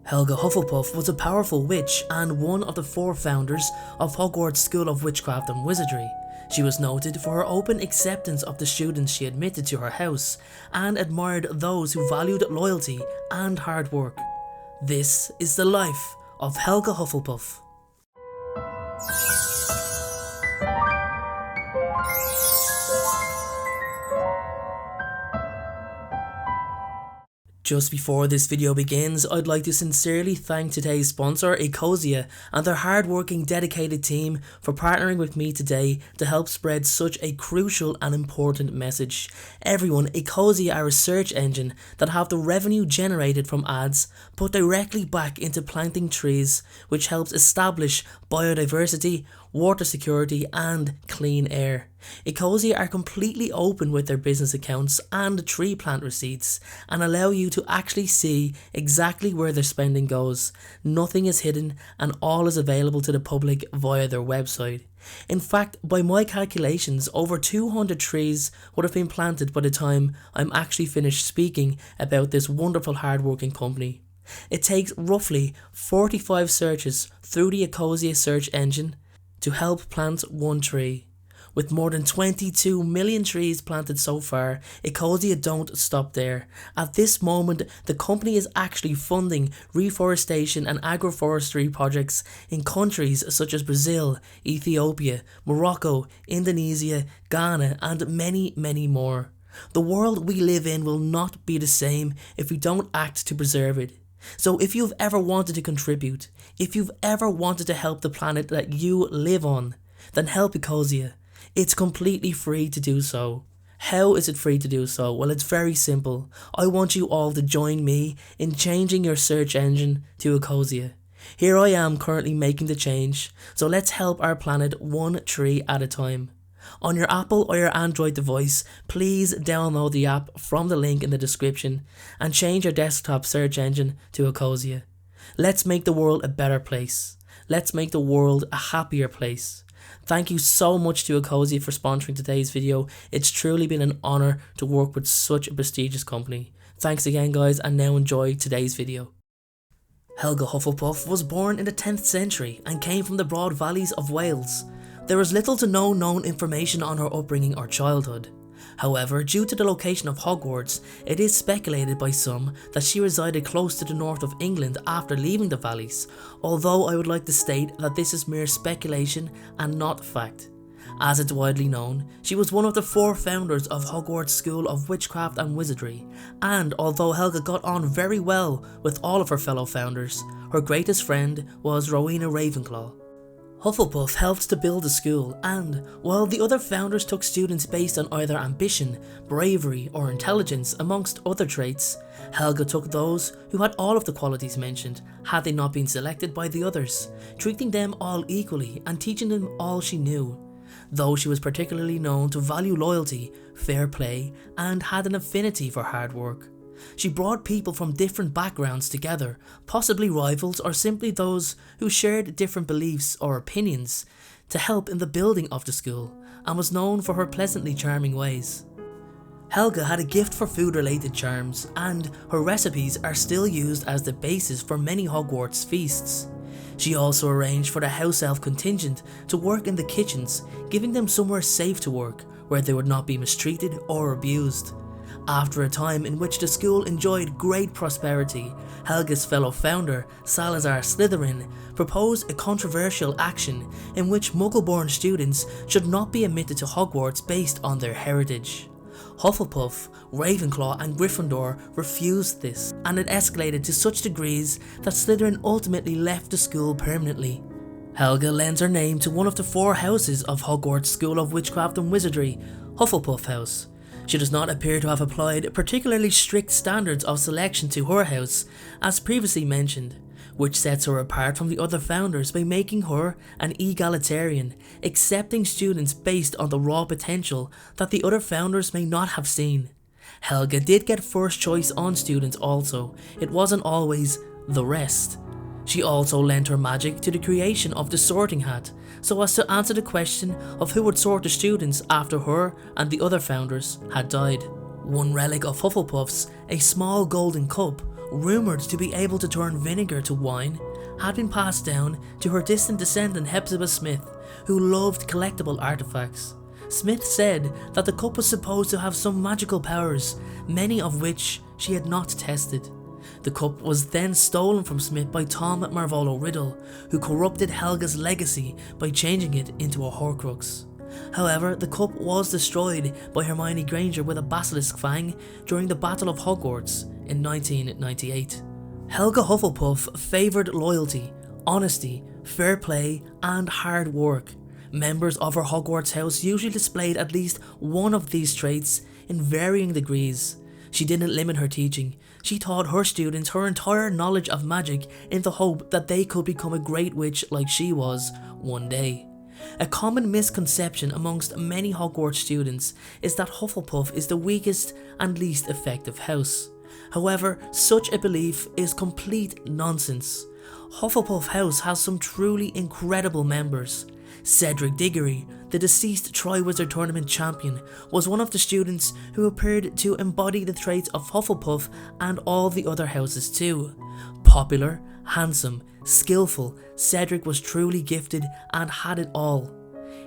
Helga Hufflepuff was a powerful witch and one of the 4 founders of Hogwarts School of Witchcraft and Wizardry. She was noted for her open acceptance of the students she admitted to her house and admired those who valued loyalty and hard work. This is the life of Helga Hufflepuff. Just before this video begins, I'd like to sincerely thank today's sponsor, Ecosia, and their hard-working, dedicated team for partnering with me today to help spread such a crucial and important message. Everyone, Ecosia are a search engine that have the revenue generated from ads put directly back into planting trees, which helps establish biodiversity, water security, and clean air. Ecosia are completely open with their business accounts and tree plant receipts and allow you to actually see exactly where their spending goes. Nothing is hidden and all is available to the public via their website. In fact, by my calculations, over 200 trees would have been planted by the time I'm actually finished speaking about this wonderful hard-working company. It takes roughly 45 searches through the Ecosia search engine to help plant one tree. With more than 22 million trees planted so far, Ecosia don't stop there. At this moment, the company is actually funding reforestation and agroforestry projects in countries such as Brazil, Ethiopia, Morocco, Indonesia, Ghana, and many, many more. The world we live in will not be the same if we don't act to preserve it. So if you've ever wanted to contribute, if you've ever wanted to help the planet that you live on, then help Ecosia. It's completely free to do so. How is it free to do so? Well, it's very simple. I want you all to join me in changing your search engine to Ecosia. Here I am currently making the change, so let's help our planet one tree at a time. On your Apple or your Android device, please download the app from the link in the description and change your desktop search engine to Ecosia. Let's make the world a better place. Let's make the world a happier place. Thank you so much to Ecosia for sponsoring today's video. It's truly been an honour to work with such a prestigious company. Thanks again guys, and now enjoy today's video. Helga Hufflepuff was born in the 10th century and came from the broad valleys of Wales. There is little to no known information on her upbringing or childhood. However, due to the location of Hogwarts, it is speculated by some that she resided close to the north of England after leaving the valleys, although I would like to state that this is mere speculation and not fact. As it's widely known, she was one of the 4 founders of Hogwarts School of Witchcraft and Wizardry, and although Helga got on very well with all of her fellow founders, her greatest friend was Rowena Ravenclaw. Hufflepuff helped to build the school, and while the other founders took students based on either ambition, bravery or intelligence amongst other traits, Helga took those who had all of the qualities mentioned had they not been selected by the others, treating them all equally and teaching them all she knew. Though she was particularly known to value loyalty, fair play and had an affinity for hard work. She brought people from different backgrounds together, possibly rivals or simply those who shared different beliefs or opinions, to help in the building of the school, and was known for her pleasantly charming ways. Helga had a gift for food-related charms, and her recipes are still used as the basis for many Hogwarts feasts. She also arranged for the house elf contingent to work in the kitchens, giving them somewhere safe to work, where they would not be mistreated or abused. After a time in which the school enjoyed great prosperity, Helga's fellow founder, Salazar Slytherin, proposed a controversial action in which Muggle-born students should not be admitted to Hogwarts based on their heritage. Hufflepuff, Ravenclaw and Gryffindor refused this, and it escalated to such degrees that Slytherin ultimately left the school permanently. Helga lends her name to one of the 4 houses of Hogwarts School of Witchcraft and Wizardry, Hufflepuff House. She does not appear to have applied particularly strict standards of selection to her house, as previously mentioned, which sets her apart from the other founders by making her an egalitarian, accepting students based on the raw potential that the other founders may not have seen. Helga did get first choice on students also, it wasn't always the rest. She also lent her magic to the creation of the sorting hat, so as to answer the question of who would sort the students after her and the other founders had died. One relic of Hufflepuff's, a small golden cup, rumoured to be able to turn vinegar to wine, had been passed down to her distant descendant Hepzibah Smith, who loved collectible artefacts. Smith said that the cup was supposed to have some magical powers, many of which she had not tested. The cup was then stolen from Smith by Tom Marvolo Riddle, who corrupted Helga's legacy by changing it into a Horcrux. However, the cup was destroyed by Hermione Granger with a basilisk fang during the Battle of Hogwarts in 1998. Helga Hufflepuff favoured loyalty, honesty, fair play and hard work. Members of her Hogwarts house usually displayed at least one of these traits in varying degrees. She didn't limit her teaching. She taught her students her entire knowledge of magic in the hope that they could become a great witch like she was one day. A common misconception amongst many Hogwarts students is that Hufflepuff is the weakest and least effective house. However, such a belief is complete nonsense. Hufflepuff House has some truly incredible members. Cedric Diggory, the deceased Triwizard Tournament champion, was one of the students who appeared to embody the traits of Hufflepuff and all the other houses too. Popular, handsome, skillful, Cedric was truly gifted and had it all.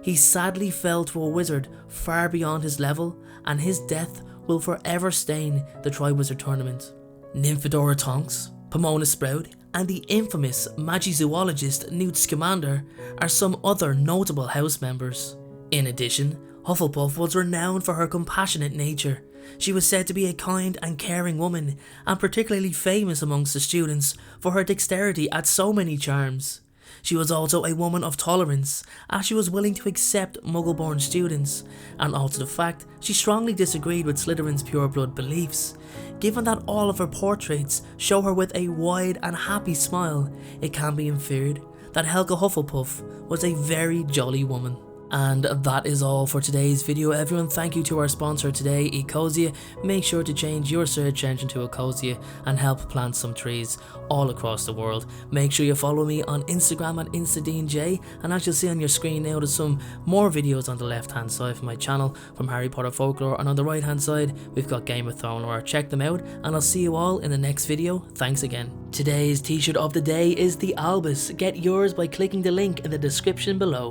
He sadly fell to a wizard far beyond his level, and his death will forever stain the Triwizard Tournament. Nymphadora Tonks, Pomona Sprout, and the infamous Magizoologist Newt Scamander are some other notable house members. In addition, Hufflepuff was renowned for her compassionate nature. She was said to be a kind and caring woman, and particularly famous amongst the students for her dexterity at so many charms. She was also a woman of tolerance, as she was willing to accept Muggle-born students, and also the fact she strongly disagreed with Slytherin's pureblood beliefs. Given that all of her portraits show her with a wide and happy smile, it can be inferred that Helga Hufflepuff was a very jolly woman. And that is all for today's video everyone. Thank you to our sponsor today, Ecosia. Make sure to change your search engine to Ecosia and help plant some trees all across the world. Make sure you follow me on Instagram at InstaDeanJ, and as you'll see on your screen now, there's some more videos on the left hand side of my channel from Harry Potter Folklore, and on the right hand side we've got Game of Thrones lore. Check them out, and I'll see you all in the next video. Thanks again. Today's t-shirt of the day is the Albus. Get yours by clicking the link in the description below.